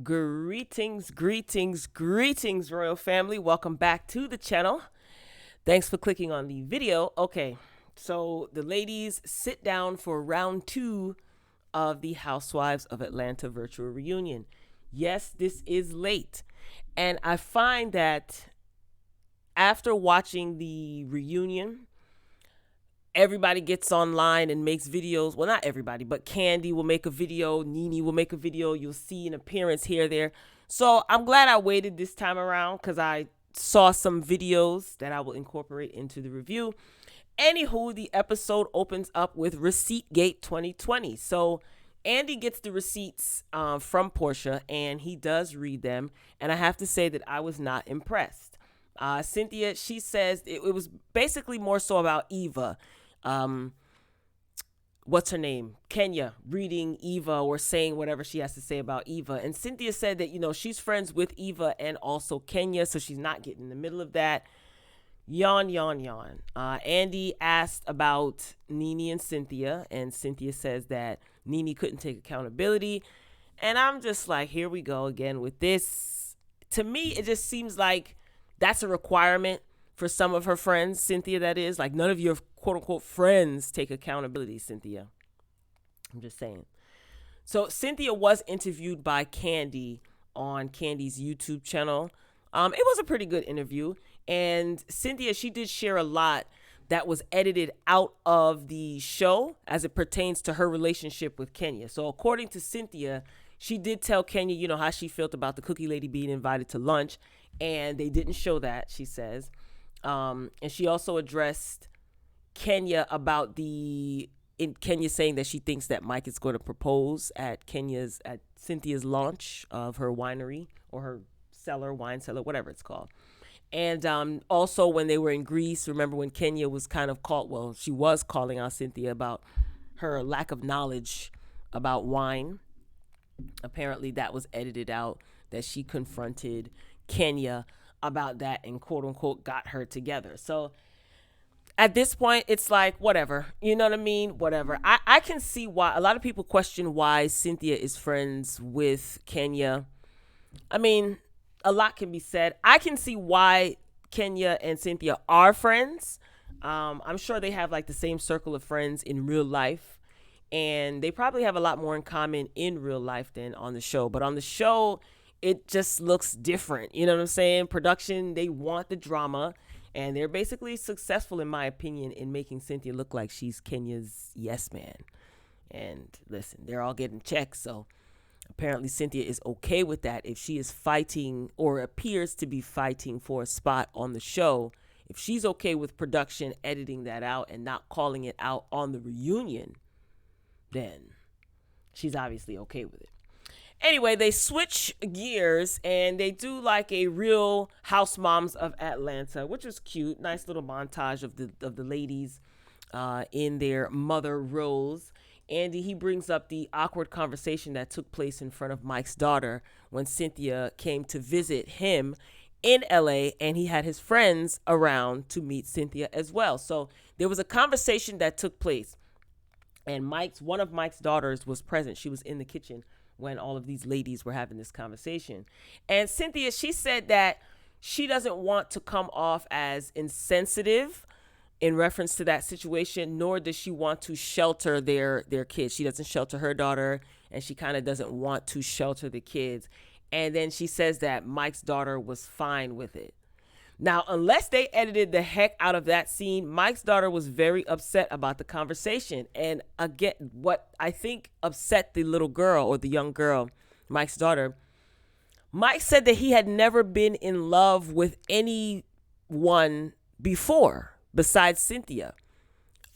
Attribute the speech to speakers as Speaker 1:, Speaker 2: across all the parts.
Speaker 1: Greetings, greetings, greetings, royal family. Welcome back to the channel. Thanks for clicking on the video. Okay, so the ladies sit down for round 2 of the Housewives of Atlanta virtual reunion. Yes, this is late. And I find that after watching the reunion, everybody gets online and makes videos. Well, not everybody, but Kandi will make a video. Nene will make a video. You'll see an appearance here or there. So I'm glad I waited this time around because I saw some videos that I will incorporate into the review. Anywho, the episode opens up with Receipt Gate 2020. So Andy gets the receipts from Porsha, and he does read them. And I have to say that I was not impressed. Cynthia, she says it was basically more so about Eva. What's her name? Kenya reading Eva or saying whatever she has to say about Eva. And Cynthia said that, she's friends with Eva and also Kenya, so she's not getting in the middle of that. Yawn, yawn, yawn. Andy asked about Nene and Cynthia says that Nene couldn't take accountability. And I'm just like, here we go again with this. To me, it just seems like that's a requirement for some of her friends, Cynthia, that is. Like, none of your quote-unquote friends take accountability, Cynthia. I'm just saying. So Cynthia was interviewed by Kandi on Kandi's YouTube channel. It was a pretty good interview. And Cynthia, she did share a lot that was edited out of the show as it pertains to her relationship with Kenya. So according to Cynthia, she did tell Kenya, how she felt about the cookie lady being invited to lunch. And they didn't show that, she says. And she also addressed Kenya about Kenya saying that she thinks that Mike is going to propose at Cynthia's launch of her winery or her wine cellar, whatever it's called. And also when they were in Greece, remember when Kenya was she was calling out Cynthia about her lack of knowledge about wine. Apparently that was edited out, that she confronted Kenya about that and quote unquote got her together. So at this point, it's like, whatever, you know what I mean? Whatever. I can see why a lot of people question why Cynthia is friends with Kenya. I mean, a lot can be said. I can see why Kenya and Cynthia are friends. I'm sure they have like the same circle of friends in real life, and they probably have a lot more in common in real life than on the show. But on the show, it just looks different. You know what I'm saying? Production, they want the drama, and they're basically successful, in my opinion, in making Cynthia look like she's Kenya's yes man. And listen, they're all getting checks, so apparently Cynthia is okay with that. If she is fighting or appears to be fighting for a spot on the show, if she's okay with production editing that out and not calling it out on the reunion, then she's obviously okay with it. Anyway, they switch gears and they do like a real House Moms of Atlanta, which was cute. Nice little montage of the ladies in their mother roles. Andy, he brings up the awkward conversation that took place in front of Mike's daughter when Cynthia came to visit him in LA, and he had his friends around to meet Cynthia as well. So there was a conversation that took place, and one of Mike's daughters was present. She was in the kitchen when all of these ladies were having this conversation. And Cynthia, she said that she doesn't want to come off as insensitive in reference to that situation, nor does she want to shelter their kids. She doesn't shelter her daughter, and she kind of doesn't want to shelter the kids. And then she says that Mike's daughter was fine with it. Now, unless they edited the heck out of that scene, Mike's daughter was very upset about the conversation. And again, what I think upset the little girl or the young girl, Mike's daughter, Mike said that he had never been in love with anyone before besides Cynthia.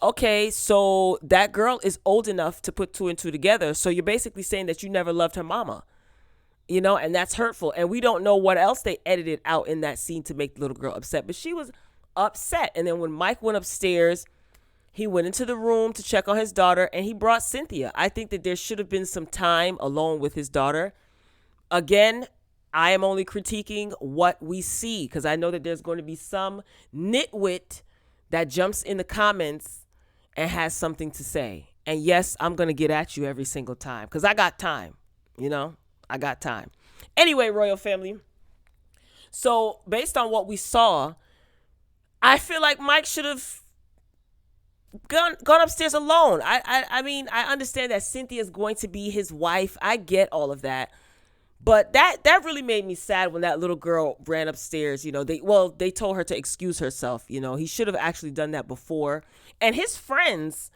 Speaker 1: Okay, so that girl is old enough to put 2 and 2 together. So you're basically saying that you never loved her mama. And that's hurtful. And we don't know what else they edited out in that scene to make the little girl upset. But she was upset. And then when Mike went upstairs, he went into the room to check on his daughter, and he brought Cynthia. I think that there should have been some time alone with his daughter. Again, I am only critiquing what we see, because I know that there's going to be some nitwit that jumps in the comments and has something to say. And yes, I'm going to get at you every single time, because I got time. I got time. Anyway, royal family. So based on what we saw, I feel like Mike should have gone upstairs alone. I mean, I understand that Cynthia's going to be his wife. I get all of that. But that really made me sad when that little girl ran upstairs. They told her to excuse herself. He should have actually done that before. And his friends,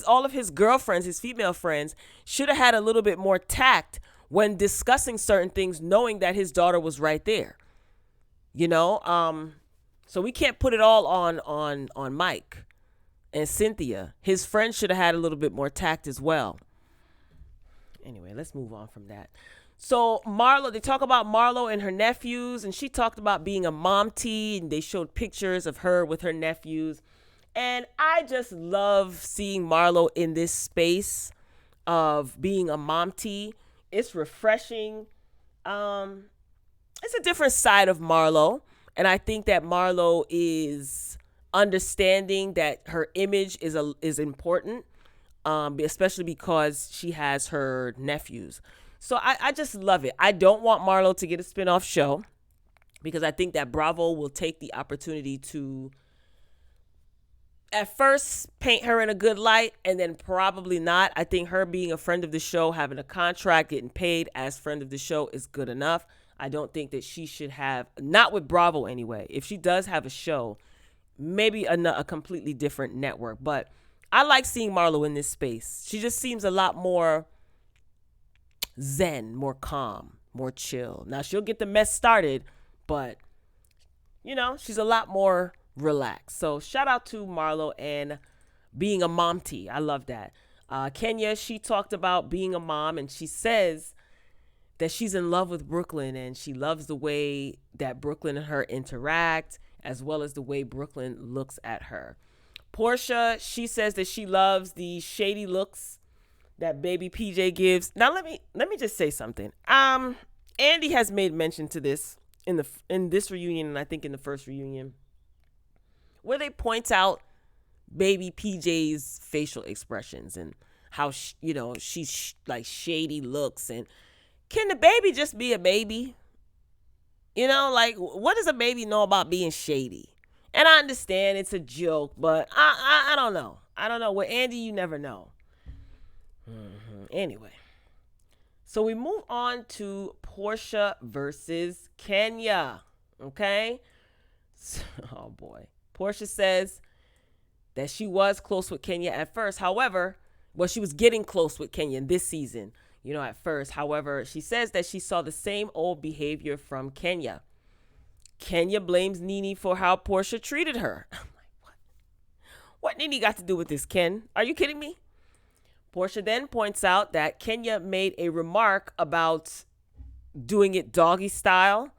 Speaker 1: all of his girlfriends, his female friends, should have had a little bit more tact when discussing certain things, knowing that his daughter was right there. So we can't put it all on Mike and Cynthia. His friends should have had a little bit more tact as well. Anyway, let's move on from that. So Marlo, they talk about Marlo and her nephews, and she talked about being a momty, and they showed pictures of her with her nephews. And I just love seeing Marlo in this space of being a momty. It's refreshing. It's a different side of Marlo, and I think that Marlo is understanding that her image is important, especially because she has her nephews. So I just love it. I don't want Marlo to get a spinoff show because I think that Bravo will take the opportunity to at first paint her in a good light and then probably not. I think her being a friend of the show, having a contract, getting paid as friend of the show is good enough. I don't think that she should have, not with Bravo anyway. If she does have a show, maybe a completely different network. But I like seeing Marlo in this space. She just seems a lot more zen, more calm, more chill. Now she'll get the mess started, but she's a lot more relaxed. So shout out to Marlo and being a momty. I love that. Kenya, she talked about being a mom, and she says that she's in love with Brooklyn and she loves the way that Brooklyn and her interact, as well as the way Brooklyn looks at her. Porsha, she says that she loves the shady looks that baby PJ gives. Now let me just say something. Andy has made mention to this in this reunion, and I think in the first reunion, where they point out baby PJ's facial expressions and how she's like shady looks. And can the baby just be a baby? Like, what does a baby know about being shady? And I understand it's a joke, but I don't know. I don't know. With Andy, you never know. Anyway, so we move on to Porsha versus Kenya. Okay? Oh boy. Porsha says that she was close with Kenya at first. However, she was getting close with Kenya this season, at first. However, she says that she saw the same old behavior from Kenya. Kenya blames Nene for how Porsha treated her. I'm like, what Nene got to do with this, Ken? Are you kidding me? Porsha then points out that Kenya made a remark about doing it doggy style,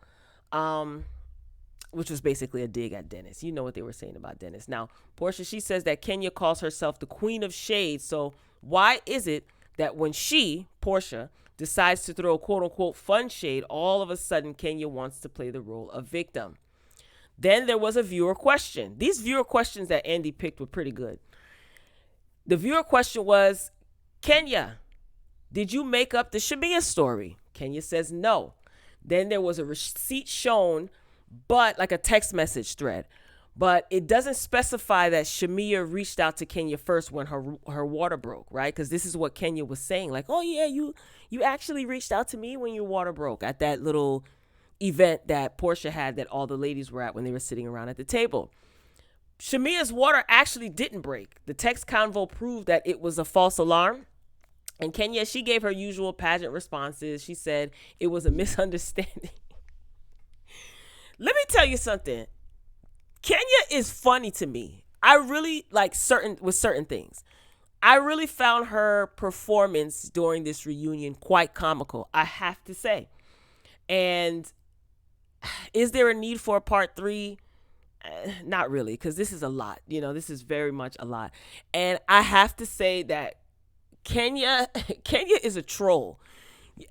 Speaker 1: which was basically a dig at Dennis. You know what they were saying about Dennis. Now, Porsha, she says that Kenya calls herself the queen of shade. So why is it that when she, Porsha, decides to throw quote-unquote fun shade, all of a sudden Kenya wants to play the role of victim? Then there was a viewer question. These viewer questions that Andy picked were pretty good. The viewer question was, Kenya, did you make up the Shamia story? Kenya says no. Then there was a receipt shown, but like a text message thread. But it doesn't specify that Shamia reached out to Kenya first when her water broke, right? Because this is what Kenya was saying. Like, oh, yeah, you actually reached out to me when your water broke at that little event that Porsha had that all the ladies were at when they were sitting around at the table. Shamia's water actually didn't break. The text convo proved that it was a false alarm. And Kenya, she gave her usual pageant responses. She said it was a misunderstanding. Let me tell you something. Kenya is funny to me. I really like certain things. I really found her performance during this reunion quite comical, I have to say. And is there a need for a part 3? Not really, because this is a lot. This is very much a lot. And I have to say that Kenya is a troll.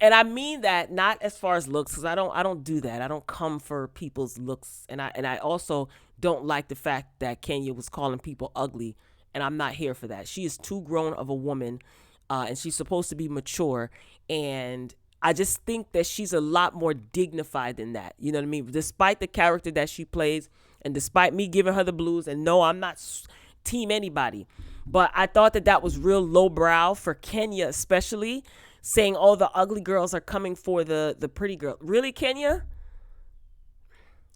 Speaker 1: And I mean that not as far as looks, because I don't do that. I don't come for people's looks. And I also don't like the fact that Kenya was calling people ugly. And I'm not here for that. She is too grown of a woman, and she's supposed to be mature. And I just think that she's a lot more dignified than that. You know what I mean? Despite the character that she plays and despite me giving her the blues, and no, I'm not team anybody, but I thought that was real lowbrow for Kenya, especially saying, oh, the ugly girls are coming for the pretty girl. Really, Kenya?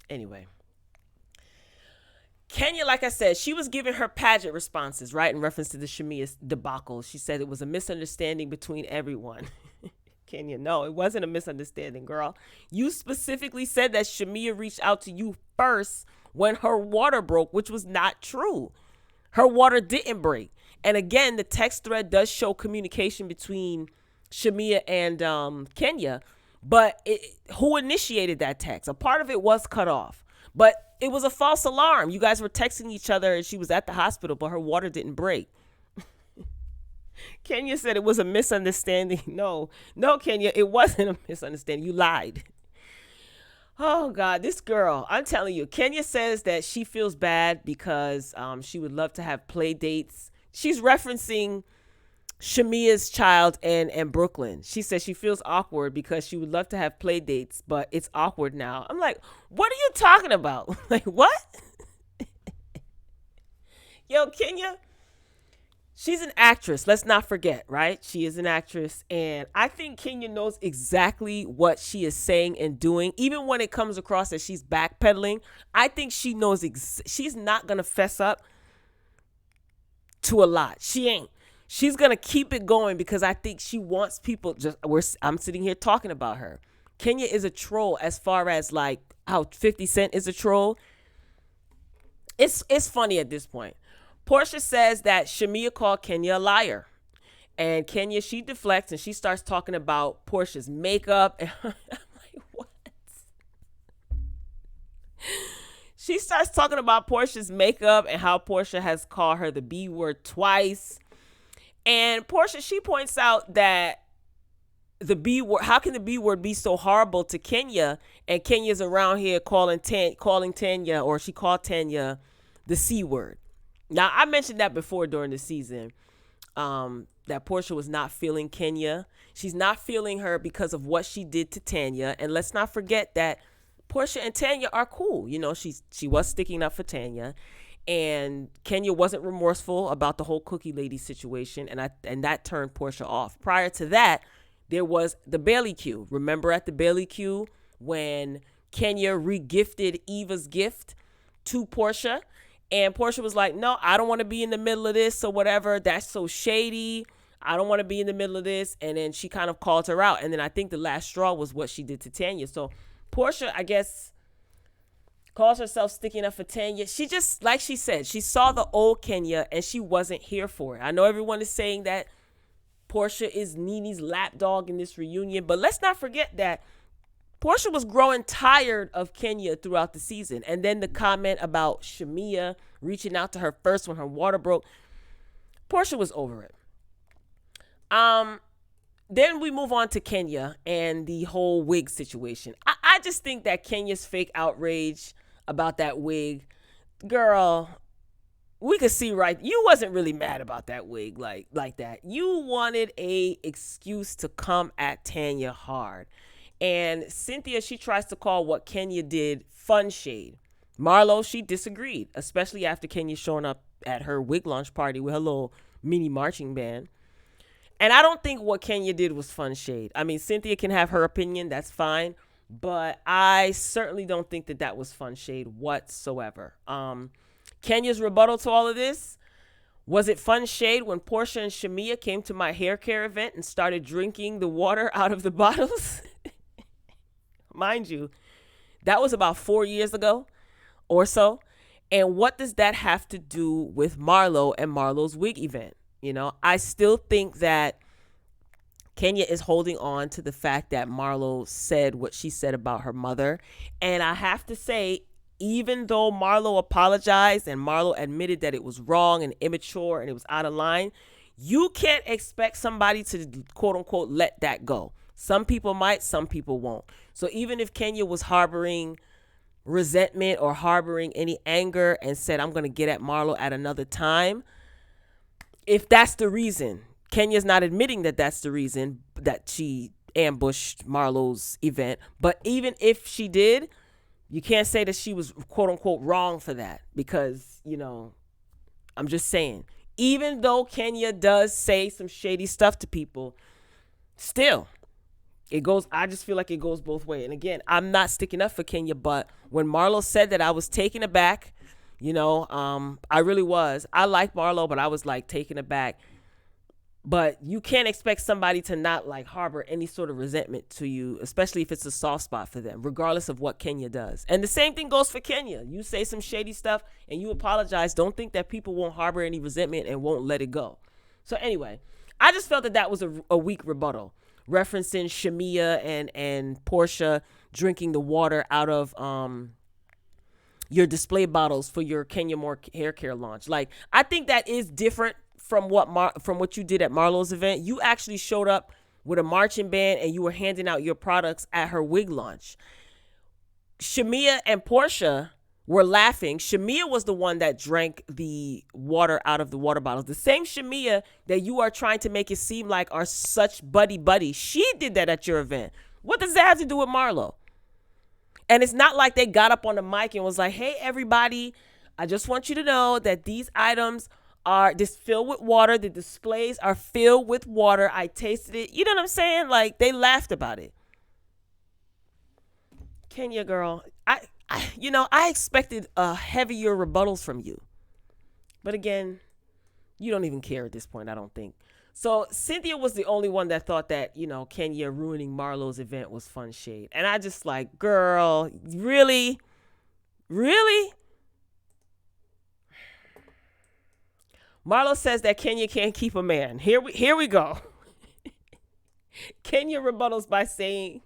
Speaker 1: Anyway. Kenya, like I said, she was giving her pageant responses, right, in reference to the Shamia debacle. She said it was a misunderstanding between everyone. Kenya, no, it wasn't a misunderstanding, girl. You specifically said that Shamia reached out to you first when her water broke, which was not true. Her water didn't break. And again, the text thread does show communication between Shamia and Kenya, but who initiated that text? A part of it was cut off, but it was a false alarm. You guys were texting each other and she was at the hospital, but her water didn't break. Kenya said it was a misunderstanding. No, Kenya, it wasn't a misunderstanding. You lied. Oh, God, this girl, I'm telling you, Kenya says that she feels bad because she would love to have play dates. She's referencing Shamia's child and Brooklyn. She says she feels awkward because she would love to have play dates, but it's awkward now. I'm like, what are you talking about? Like, what? Yo, Kenya, she's an actress. Let's not forget, right? She is an actress. And I think Kenya knows exactly what she is saying and doing. Even when it comes across that she's backpedaling, I think she knows she's not going to fess up to a lot. She ain't. She's going to keep it going because I think she wants people I'm sitting here talking about her. Kenya is a troll as far as like how 50 Cent is a troll. It's funny at this point. Porsha says that Shamia called Kenya a liar. And Kenya, she deflects and she starts talking about Portia's makeup. And I'm like, what? She starts talking about Portia's makeup and how Porsha has called her the B word twice. And Porsha, she points out that the B word, how can the B word be so horrible to Kenya? And Kenya's around here calling Tanya, or she called Tanya the C word. Now, I mentioned that before during the season, that Porsha was not feeling Kenya. She's not feeling her because of what she did to Tanya. And let's not forget that Porsha and Tanya are cool. You know, she was sticking up for Tanya. And Kenya wasn't remorseful about the whole cookie lady situation, and that turned Porsha off. Prior to that, there was the Bailey Q. Remember at the Bailey Q when Kenya regifted Eva's gift to Porsha, and Porsha was like, no, I don't want to be in the middle of this or whatever. That's so shady. I don't want to be in the middle of this. And then she kind of called her out. And then I think the last straw was what she did to Tanya. So Porsha, I guess, calls herself sticking up for Tanya. She just, like she said, she saw the old Kenya and she wasn't here for it. I know everyone is saying that Porsha is Nene's lapdog in this reunion, but let's not forget that Porsha was growing tired of Kenya throughout the season. And then the comment about Shamia reaching out to her first when her water broke, Porsha was over it. Then we move on to Kenya and the whole wig situation. I just think that Kenya's fake outrage about that wig, girl, we could see right, you wasn't really mad about that wig like that. You wanted a excuse to come at Tanya hard. And Cynthia, she tries to call what Kenya did fun shade. Marlo, she disagreed, especially after Kenya showing up at her wig launch party with her little mini marching band. And I don't think what Kenya did was fun shade. I mean, Cynthia can have her opinion, that's fine. But I certainly don't think that was fun shade whatsoever. Kenya's rebuttal to all of this, was it fun shade when Porsha and Shamia came to my hair care event and started drinking the water out of the bottles? Mind you, that was about 4 years ago or so. And what does that have to do with Marlo and Marlo's wig event? You know, I still think that Kenya is holding on to the fact that Marlo said what she said about her mother. And I have to say, even though Marlo apologized and Marlo admitted that it was wrong and immature and it was out of line, you can't expect somebody to, quote unquote, let that go. Some people might, some people won't. So even if Kenya was harboring resentment or harboring any anger and said, I'm going to get at Marlo at another time, if that's the reason, Kenya's not admitting that that's the reason that she ambushed Marlo's event. But even if she did, you can't say that she was quote unquote wrong for that, because, I'm just saying, even though Kenya does say some shady stuff to people, still, I just feel like it goes both ways. And again, I'm not sticking up for Kenya, but when Marlo said that, I was taken aback. I really was. I like Marlo, but I was like taken aback. But you can't expect somebody to not like harbor any sort of resentment to you, especially if it's a soft spot for them, regardless of what Kenya does. And the same thing goes for Kenya. You say some shady stuff and you apologize. Don't think that people won't harbor any resentment and won't let it go. So anyway, I just felt that was a weak rebuttal, referencing Shamia and Porsha drinking the water out of your display bottles for your Kenya Moore hair care launch. Like, I think that is different from what you did at Marlo's event. You actually showed up with a marching band and you were handing out your products at her wig launch. Shamia and Porsha were laughing. Shamia was the one that drank the water out of the water bottles. The same Shamia that you are trying to make it seem like are such buddy. She did that at your event. What does that have to do with Marlo? And it's not like they got up on the mic and was like, hey, everybody, I just want you to know that these items are just filled with water. The displays are filled with water. I tasted it. You know what I'm saying? Like, they laughed about it. Kenya, girl, I expected heavier rebuttals from you. But again, you don't even care at this point, I don't think. So Cynthia was the only one that thought that, Kenya ruining Marlo's event was fun shade. And I just like, girl, really? Really? Marlo says that Kenya can't keep a man. Here we go. Kenya rebuttals by saying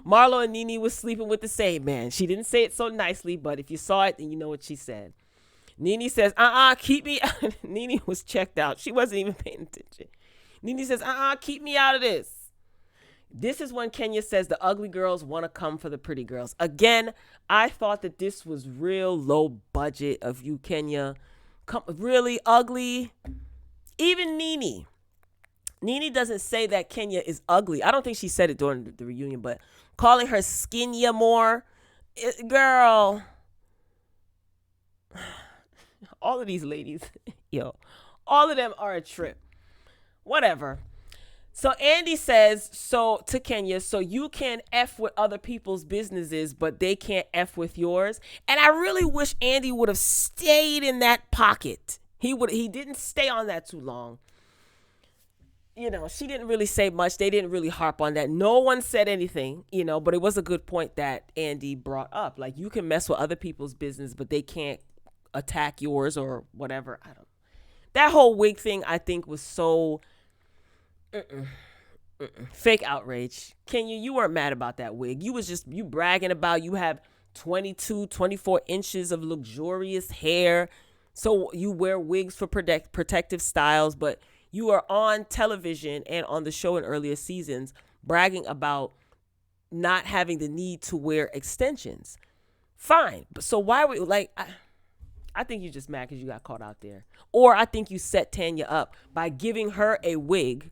Speaker 1: Marlo and Nene was sleeping with the same man. She didn't say it so nicely, but if you saw it, then you know what she said. Nene says, keep me out. Nene was checked out. She wasn't even paying attention. Nene says, keep me out of this. This is when Kenya says the ugly girls want to come for the pretty girls. Again, I thought that this was real low budget of you, Kenya. Really ugly. Even Nene. Nene doesn't say that Kenya is ugly. I don't think she said it during the reunion, but calling her Skinya more. Girl. All of these ladies, all of them are a trip. Whatever. So Andy says, to Kenya, so you can F with other people's businesses, but they can't F with yours. And I really wish Andy would have stayed in that pocket. He didn't stay on that too long. She didn't really say much. They didn't really harp on that. No one said anything, but it was a good point that Andy brought up. Like, you can mess with other people's business, but they can't attack yours or whatever. That whole wig thing, I think, was so fake outrage. Kenya, you weren't mad about that wig. You was just, you bragging about you have 22, 24 inches of luxurious hair. So you wear wigs for protective styles, but you are on television and on the show in earlier seasons bragging about not having the need to wear extensions. Fine. But so why were I think you're just mad because you got caught out there. Or I think you set Tanya up by giving her a wig,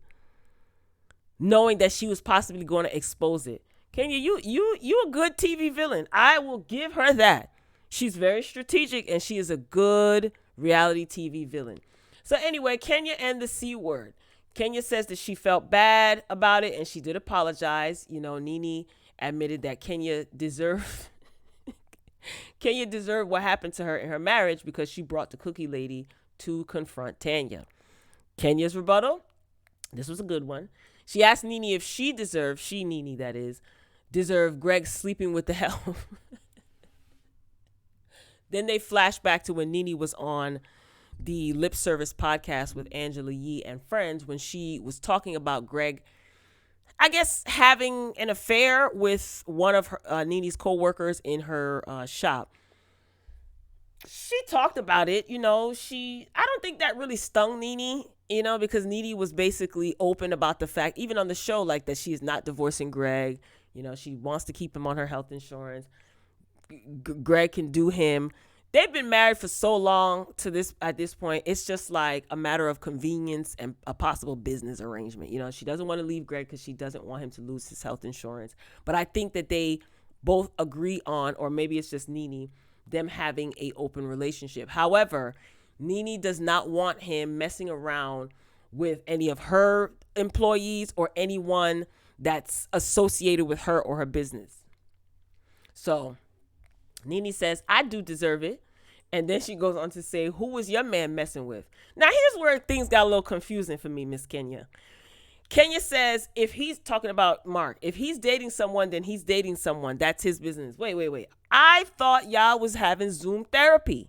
Speaker 1: knowing that she was possibly going to expose it. Kenya, you a good TV villain. I will give her that. She's very strategic and she is a good reality TV villain. So anyway, Kenya and the C word. Kenya says that she felt bad about it and she did apologize. Nene admitted that Kenya deserved what happened to her in her marriage because she brought the cookie lady to confront Tanya. Kenya's rebuttal, this was a good one. She asked Nene if Nene that is, deserved Greg sleeping with the help. Then they flash back to when Nene was on the Lip Service podcast with Angela Yee and friends when she was talking about Greg, I guess, having an affair with one of her, Nene's co-workers in her shop. She talked about it, I don't think that really stung Nene, because Nene was basically open about the fact, even on the show, like that she is not divorcing Greg. She wants to keep him on her health insurance. Greg can do him. they've been married for so long to this at this point. It's just like a matter of convenience and a possible business arrangement. You know, she doesn't want to leave Greg because she doesn't want him to lose his health insurance. But I think that they both agree on, or maybe it's just Nene, them having a open relationship. However, Nene does not want him messing around with any of her employees or anyone that's associated with her or her business. So Nene says, I do deserve it. And then she goes on to say, who was your man messing with? Now, here's where things got a little confusing for me, Miss Kenya. Kenya says, if he's talking about Mark, if he's dating someone, then he's dating someone. That's his business. Wait. I thought y'all was having Zoom therapy.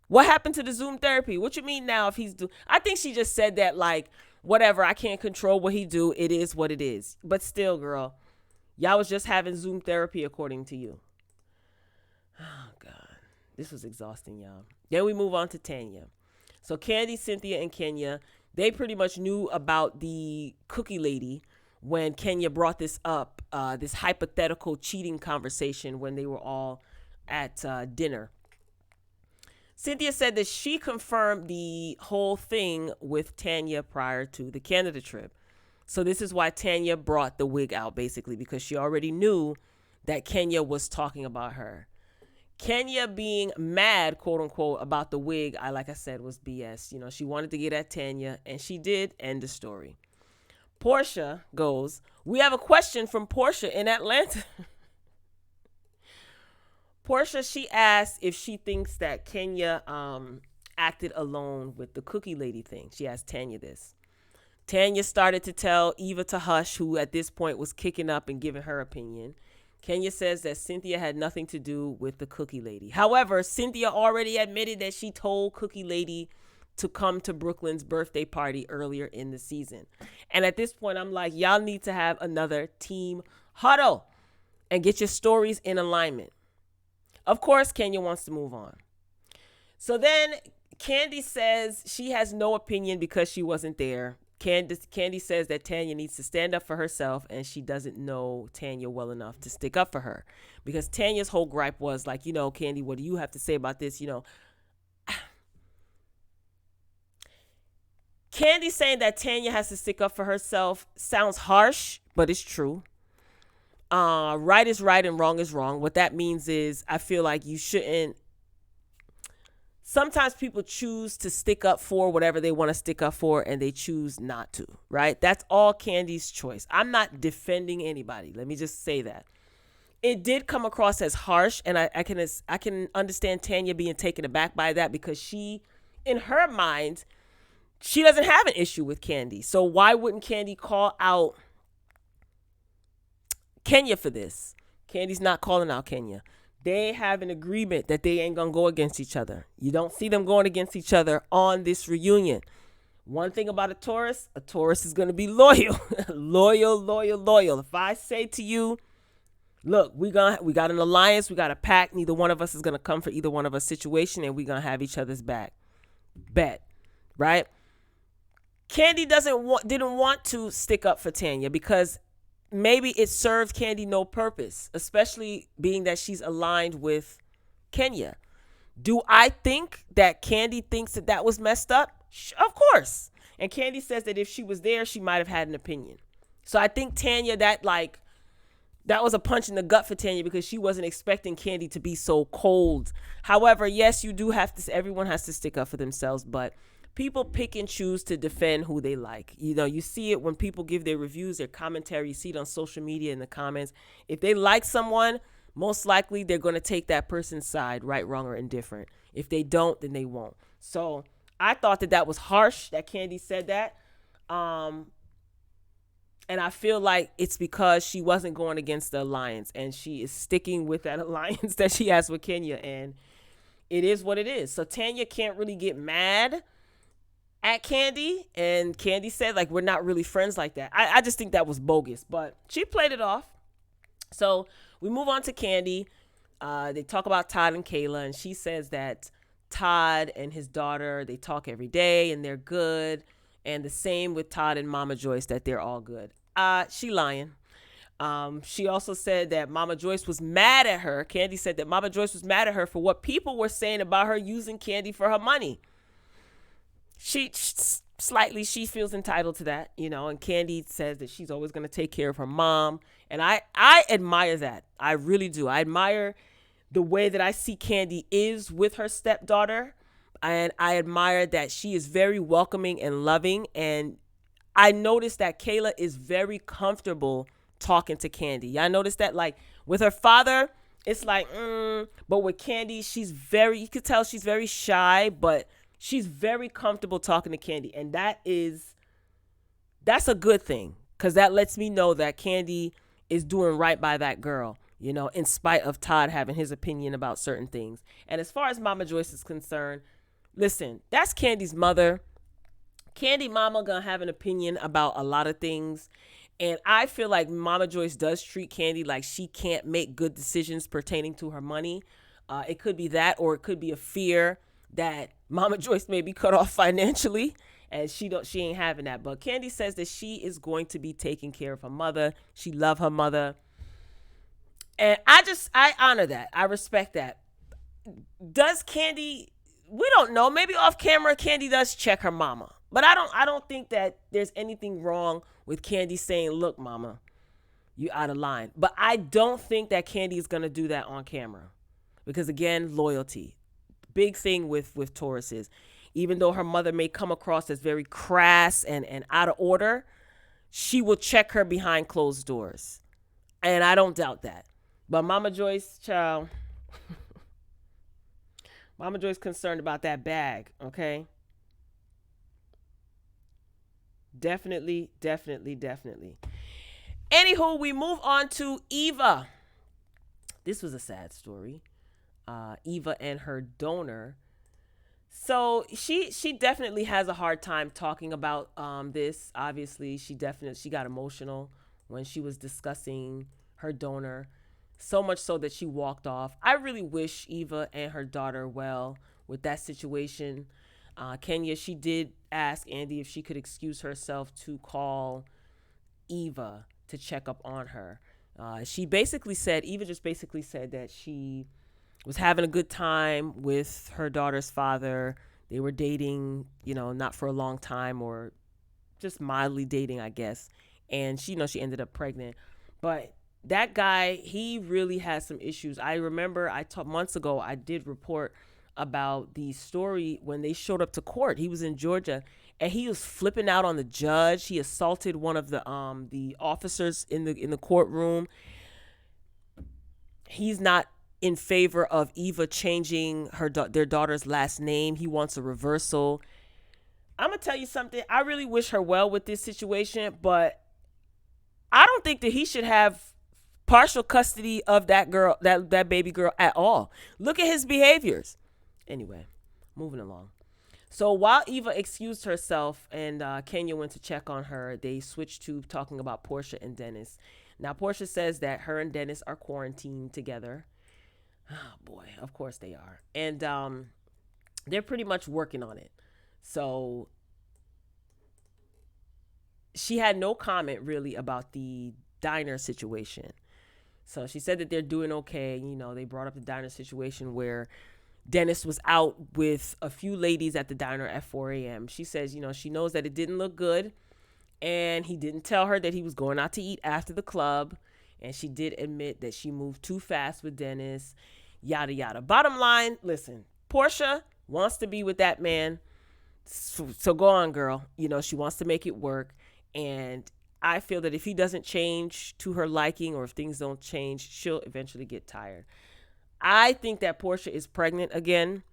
Speaker 1: What happened to the Zoom therapy? What you mean now if he's I think she just said that like, whatever, I can't control what he do. It is what it is. But still, girl, y'all was just having Zoom therapy according to you. Oh, God. This was exhausting, y'all. Then we move on to Tanya. So Kandi, Cynthia, and Kenya, they pretty much knew about the cookie lady when Kenya brought this up, this hypothetical cheating conversation when they were all at dinner. Cynthia said that she confirmed the whole thing with Tanya prior to the Canada trip. So this is why Tanya brought the wig out, basically, because she already knew that Kenya was talking about her. Kenya being mad, quote unquote, about the wig, like I said, was BS. You know, she wanted to get at Tanya, and she did. End the story. Porsha goes, we have a question from Porsha in Atlanta. Porsha, she asked if she thinks that Kenya acted alone with the cookie lady thing. She asked Tanya this. Tanya started to tell Eva to hush, who at this point was kicking up and giving her opinion. Kenya says that Cynthia had nothing to do with the cookie lady. However, Cynthia already admitted that she told cookie lady to come to Brooklyn's birthday party earlier in the season. And at this point, I'm like, y'all need to have another team huddle and get your stories in alignment. Of course, Kenya wants to move on. So then Kandi says she has no opinion because she wasn't there. Kandi says that Tanya needs to stand up for herself, and she doesn't know Tanya well enough to stick up for her. Because Tanya's whole gripe was like, you know, Kandi, what do you have to say about this? You know, Kandi saying that Tanya has to stick up for herself sounds harsh, but it's true. Right is right and wrong is wrong. What that means is I feel like you shouldn't. Sometimes people choose to stick up for whatever they want to stick up for, and they choose not to, right? That's all Kandi's choice. I'm not defending anybody. Let me just say that. It did come across as harsh, and I can understand Tanya being taken aback by that because she, in her mind, she doesn't have an issue with Kandi. So why wouldn't Kandi call out Kenya for this? Kandi's not calling out Kenya. They have an agreement that they ain't going to go against each other. You don't see them going against each other on this reunion. One thing about a Taurus is going to be loyal. loyal. If I say to you, look, we got an alliance, we got a pact, neither one of us is going to come for either one of us situation, and we're going to have each other's back. Bet. Right? Kandi didn't want to stick up for Tanya because maybe it served Kandi no purpose, especially being that she's aligned with Kenya. Do I think that Kandi thinks that was messed up? Of course. And Kandi says that if she was there, she might have had an opinion. So I think Tanya, that was a punch in the gut for Tanya because she wasn't expecting Kandi to be so cold. However, yes, everyone has to stick up for themselves, but people pick and choose to defend who they like. You know, you see it when people give their reviews, their commentary. You see it on social media in the comments. If they like someone, most likely they're going to take that person's side, right, wrong, or indifferent. If they don't, then they won't. So I thought that was harsh that Kandi said that. And I feel like it's because she wasn't going against the alliance, and she is sticking with that alliance that she has with Kenya. And it is what it is. So Tanya can't really get mad at Kandi, and Kandi said, like, we're not really friends like that. I just think that was bogus, but she played it off. So we move on to Kandi. They talk about Todd and Kayla, and she says that Todd and his daughter, they talk every day, and they're good, and the same with Todd and Mama Joyce, that they're all good. She lying. She also said that Mama Joyce was mad at her. Kandi said that Mama Joyce was mad at her for what people were saying about her using Kandi for her money. She feels entitled to that, and Kandi says that she's always going to take care of her mom. And I admire that. I really do. I admire the way that I see Kandi is with her stepdaughter. And I admire that she is very welcoming and loving. And I noticed that Kayla is very comfortable talking to Kandi. Y'all notice that? Like with her father, it's like, but with Kandi, you could tell she's very shy, but she's very comfortable talking to Kandi. And that's a good thing, because that lets me know that Kandi is doing right by that girl, in spite of Todd having his opinion about certain things. And as far as Mama Joyce is concerned, listen, that's Candy's mother. Kandi mama gonna have an opinion about a lot of things. And I feel like Mama Joyce does treat Kandi like she can't make good decisions pertaining to her money. It could be that, or it could be a fear that Mama Joyce may be cut off financially, and she ain't having that. But Kandi says that she is going to be taking care of her mother. She love her mother. And I honor that. I respect that. Does Kandi, we don't know. Maybe off camera, Kandi does check her mama. But I don't think that there's anything wrong with Kandi saying, look, mama, you out of line. But I don't think that Kandi is going to do that on camera. Because again, loyalty. Big thing with Tauruses. Even though her mother may come across as very crass and out of order, she will check her behind closed doors. And I don't doubt that. But Mama Joyce, child, Mama Joyce concerned about that bag, okay? Definitely. Anywho, we move on to Eva. This was a sad story. Eva and her donor. So she definitely has a hard time talking about this. Obviously, she got emotional when she was discussing her donor. So much so that she walked off. I really wish Eva and her daughter well with that situation. Kenya, she did ask Andy if she could excuse herself to call Eva to check up on her. Eva just basically said that she was having a good time with her daughter's father. They were dating, not for a long time, or just mildly dating, I guess. And she ended up pregnant. But that guy, he really has some issues. I remember months ago, I did report about the story when they showed up to court. He was in Georgia, and he was flipping out on the judge. He assaulted one of the officers in the courtroom. He's not in favor of Eva changing their daughter's last name. He wants a reversal. I'm gonna tell you something. I really wish her well with this situation, but I don't think that he should have partial custody of that girl, that baby girl at all. Look at his behaviors. Anyway, moving along. So while Eva excused herself and Kenya went to check on her, they switched to talking about Porsha and Dennis. Now, Porsha says that her and Dennis are quarantined together. Oh, boy, of course they are. And they're pretty much working on it. So she had no comment really about the diner situation. So she said that they're doing okay. They brought up the diner situation where Dennis was out with a few ladies at the diner at 4 a.m. She says, she knows that it didn't look good, and he didn't tell her that he was going out to eat after the club. And she did admit that she moved too fast with Dennis, yada, yada. Bottom line, listen, Porsha wants to be with that man. So go on, girl. She wants to make it work. And I feel that if he doesn't change to her liking, or if things don't change, she'll eventually get tired. I think that Porsha is pregnant again.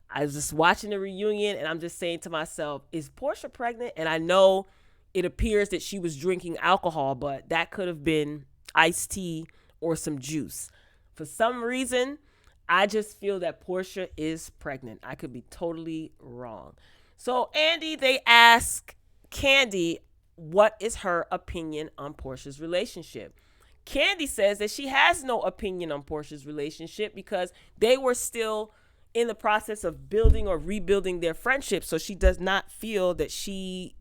Speaker 1: I was just watching the reunion, and I'm just saying to myself, is Porsha pregnant? And I know it appears that she was drinking alcohol, but that could have been iced tea or some juice. For some reason, I just feel that Porsha is pregnant. I could be totally wrong. So Andy, they ask Kandi, what is her opinion on Porsha's relationship? Kandi says that she has no opinion on Porsha's relationship because they were still in the process of building or rebuilding their friendship. So she does not feel that she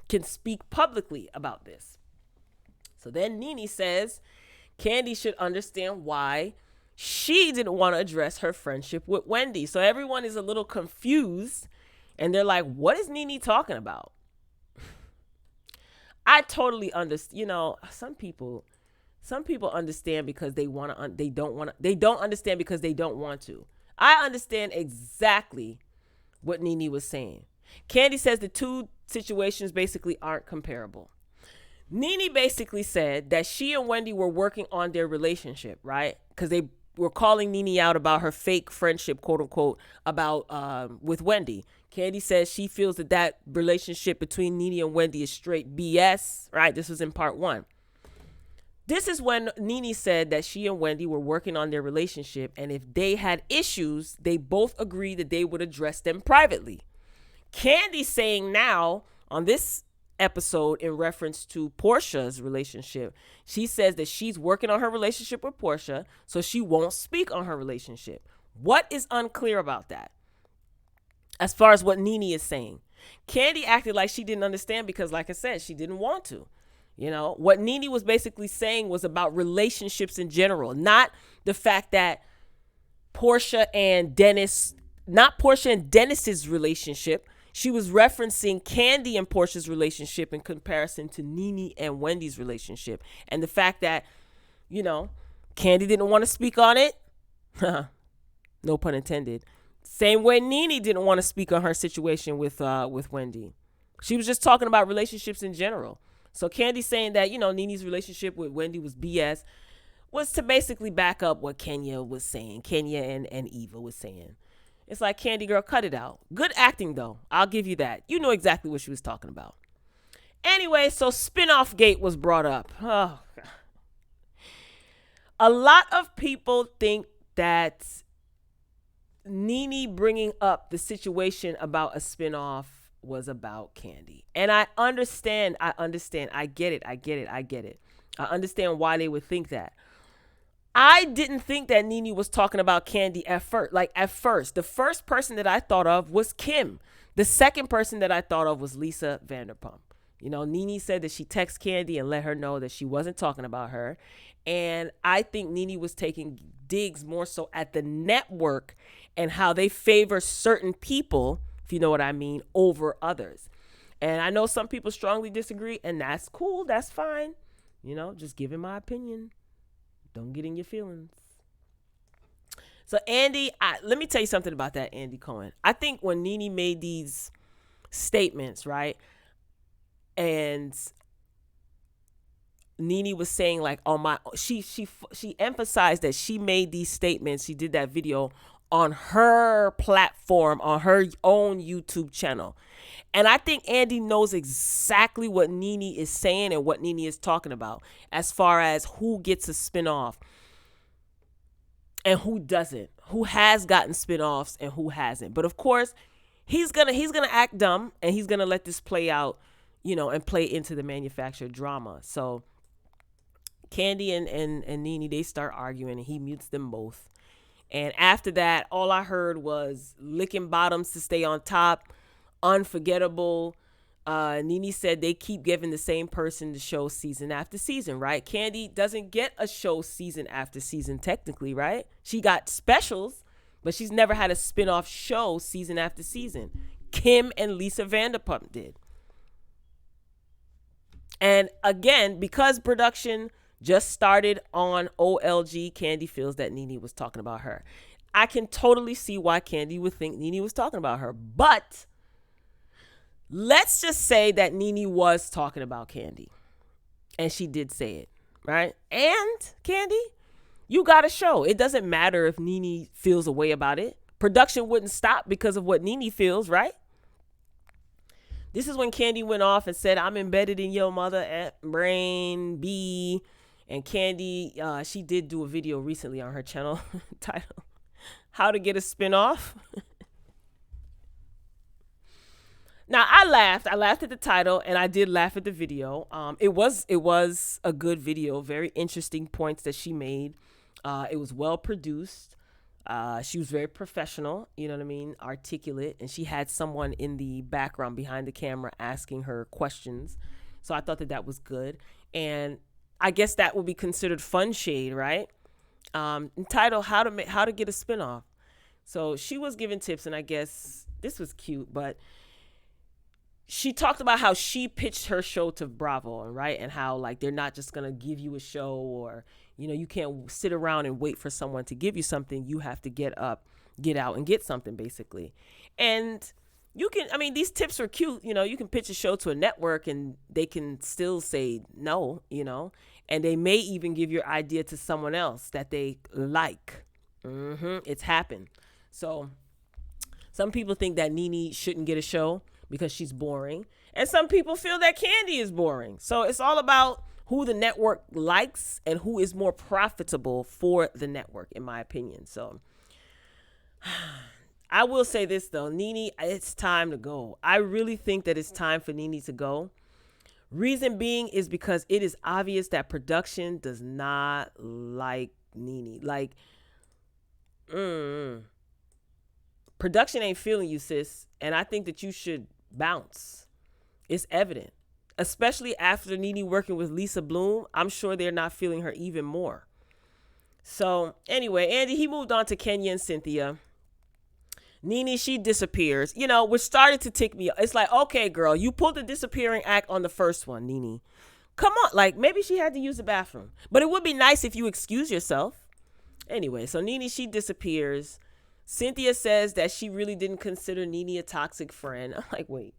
Speaker 1: can speak publicly about this. So then Nene says Kandi should understand why she didn't want to address her friendship with Wendy. So everyone is a little confused and they're like, what is Nene talking about? I totally understand. You know, some people understand because they want to, they don't understand because they don't want to. I understand exactly what Nene was saying. Kandi says the two situations basically aren't comparable. Nene basically said that she and Wendy were working on their relationship, right? Because they were calling Nene out about her fake friendship, quote unquote, about with Wendy. Kandi says she feels that relationship between Nene and Wendy is straight BS, right? This was in part 1. This is when Nene said that she and Wendy were working on their relationship, and if they had issues, they both agreed that they would address them privately. Kandi saying now on this episode in reference to Porsha's relationship, she says that she's working on her relationship with Porsha, so she won't speak on her relationship. What is unclear about that? As far as what Nene is saying, Kandi acted like she didn't understand because, like I said, she didn't want to. You know, what Nene was basically saying was about relationships in general, not the fact that Porsha and Dennis, not Porsha and Dennis's relationship. She was referencing Kandi and Porsha's relationship in comparison to Nene and Wendy's relationship. And the fact that, you know, Kandi didn't want to speak on it. No pun intended. Same way Nene didn't want to speak on her situation with Wendy. She was just talking about relationships in general. So Kandi saying that, you know, Nene's relationship with Wendy was BS was to basically back up what Kenya was saying. Kenya and Eva was saying. It's like, Kandi girl, cut it out. Good acting, though. I'll give you that. You know exactly what she was talking about. Anyway, so spinoff gate was brought up. Oh, God. A lot of people think that Nene bringing up the situation about a spinoff was about Kandi. And I understand. I get it. I understand why they would think that. I didn't think that Nene was talking about Kandi at first. Like at first, the first person that I thought of was Kim. The second person that I thought of was Lisa Vanderpump. You know, Nene said that she texted Kandi and let her know that she wasn't talking about her. And I think Nene was taking digs more so at the network and how they favor certain people, if you know what I mean, over others. And I know some people strongly disagree, and that's cool. That's fine. You know, just giving my opinion. Don't get in your feelings. So Andy, let me tell you something about that Andy Cohen. I think when Nene made these statements, right, and Nene was saying like, she emphasized that she made these statements. She did that video on her platform, on her own YouTube channel. And I think Andy knows exactly what Nene is saying and what Nene is talking about as far as who gets a spinoff and who doesn't, who has gotten spinoffs and who hasn't. But of course, he's gonna act dumb and he's gonna let this play out, you know, and play into the manufactured drama. So Kandi and Nene, they start arguing and he mutes them both. And after that, all I heard was licking bottoms to stay on top, unforgettable. Nene said they keep giving the same person the show season after season, right? Kandi doesn't get a show season after season technically, right? She got specials, but she's never had a spinoff show season after season. Kim and Lisa Vanderpump did. And again, because production just started on OLG, Kandi feels that Nene was talking about her. I can totally see why Kandi would think Nene was talking about her. But let's just say that Nene was talking about Kandi. And she did say it, right? And Kandi, you got a show. It doesn't matter if Nene feels a way about it. Production wouldn't stop because of what Nene feels, right? This is when Kandi went off and said, I'm embedded in your mother brain, B. And Kandi, she did do a video recently on her channel titled, How to Get a Spinoff. Now, I laughed at the title and I did laugh at the video. It was a good video, very interesting points that she made. It was well produced. She was very professional, you know what I mean, articulate, and she had someone in the background behind the camera asking her questions. So I thought that was good. And I guess that would be considered fun shade, right? Entitled how to get a spinoff. So she was giving tips, and I guess this was cute, but she talked about how she pitched her show to Bravo, right? And how like they're not just gonna give you a show, or you can't sit around and wait for someone to give you something. You have to get up, get out, and get something, basically. And you can, I mean, these tips are cute. You can pitch a show to a network and they can still say no, and they may even give your idea to someone else that they like. It's happened. So some people think that Nene shouldn't get a show because she's boring. And some people feel that Kandi is boring. So it's all about who the network likes and who is more profitable for the network, in my opinion. So I will say this, though. Nene, it's time to go. I really think that it's time for Nene to go. Reason being is because it is obvious that production does not like Nene. Like, production ain't feeling you, sis. And I think that you should bounce. It's evident. Especially after Nene working with Lisa Bloom, I'm sure they're not feeling her even more. So anyway, Andy, he moved on to Kenya and Cynthia. Nene, she disappears. Which started to tick me. It's like, okay, girl, you pulled the disappearing act on the first one, Nene. Come on, like maybe she had to use the bathroom. But it would be nice if you excuse yourself. Anyway, so Nene, she disappears. Cynthia says that she really didn't consider Nene a toxic friend. I'm like, wait.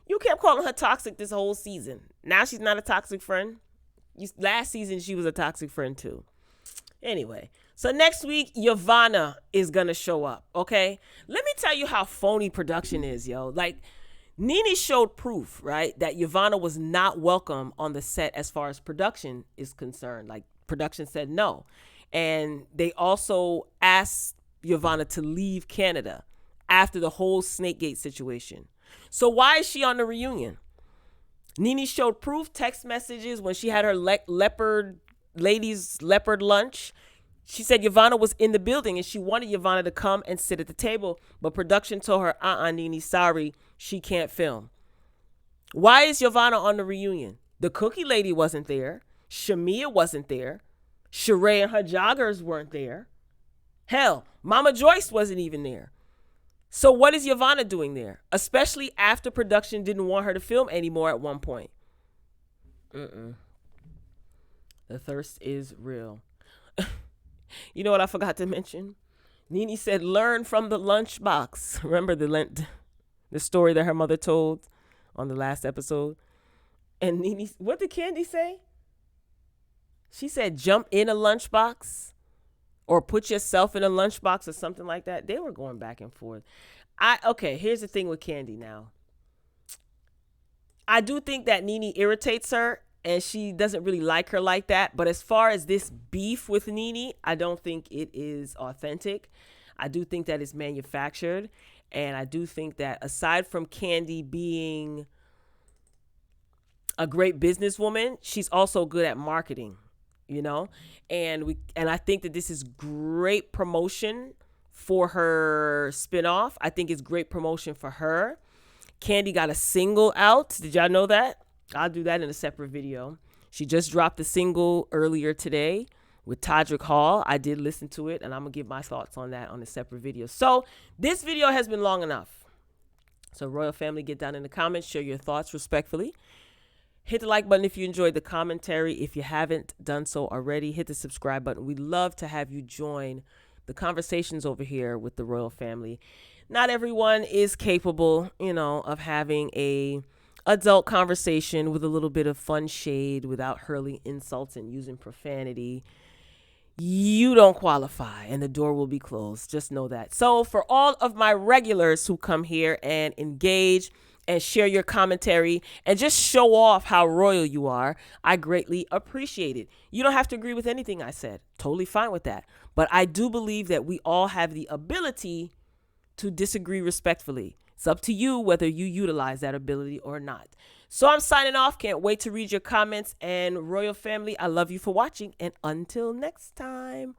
Speaker 1: You kept calling her toxic this whole season. Now she's not a toxic friend? Last season, she was a toxic friend too. Anyway, so next week, Yvonne is going to show up, okay? Let me tell you how phony production is, yo. Like, Nene showed proof, right, that Yvonne was not welcome on the set as far as production is concerned. Like, production said no. And they also asked Yvonne to leave Canada after the whole Snakegate situation. So why is she on the reunion? Nene showed proof, text messages when she had her ladies leopard lunch. She said Yvonne was in the building and she wanted Yvonne to come and sit at the table, but production told her, Nene, sorry, she can't film. Why is Yvonne on the reunion? The cookie lady wasn't there. Shamia wasn't there. Sheree and her joggers weren't there. Hell, Mama Joyce wasn't even there. So what is Yvonne doing there? Especially after production didn't want her to film anymore at one point. The thirst is real. You know what I forgot to mention? Nene said, learn from the lunchbox. Remember the story that her mother told on the last episode? And Nene, what did Kandi say? She said, jump in a lunchbox. Or put yourself in a lunchbox or something like that. They were going back and forth. Okay, here's the thing with Kandi now. I do think that Nene irritates her and she doesn't really like her like that. But as far as this beef with Nene, I don't think it is authentic. I do think that it's manufactured. And I do think that aside from Kandi being a great businesswoman, she's also good at marketing. And I think that this is great promotion for her spinoff. I think it's great promotion for her. Kandi got a single out. Did y'all know that? I'll do that in a separate video. She just dropped a single earlier today with Todrick Hall. I did listen to it, and I'm going to give my thoughts on that on a separate video. So this video has been long enough. So Royal Family, get down in the comments, share your thoughts respectfully. Hit the like button if you enjoyed the commentary. If you haven't done so already, hit the subscribe button. We'd love to have you join the conversations over here with the Royal Family. Not everyone is capable, of having a adult conversation with a little bit of fun shade without hurling insults and using profanity. You don't qualify and the door will be closed. Just know that. So for all of my regulars who come here and engage and share your commentary and just show off how royal you are, I greatly appreciate it. You don't have to agree with anything I said. Totally fine with that. But I do believe that we all have the ability to disagree respectfully. It's up to you whether you utilize that ability or not. So I'm signing off. Can't wait to read your comments. And Royal Family, I love you for watching. And until next time,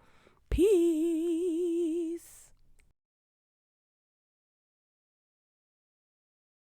Speaker 1: peace.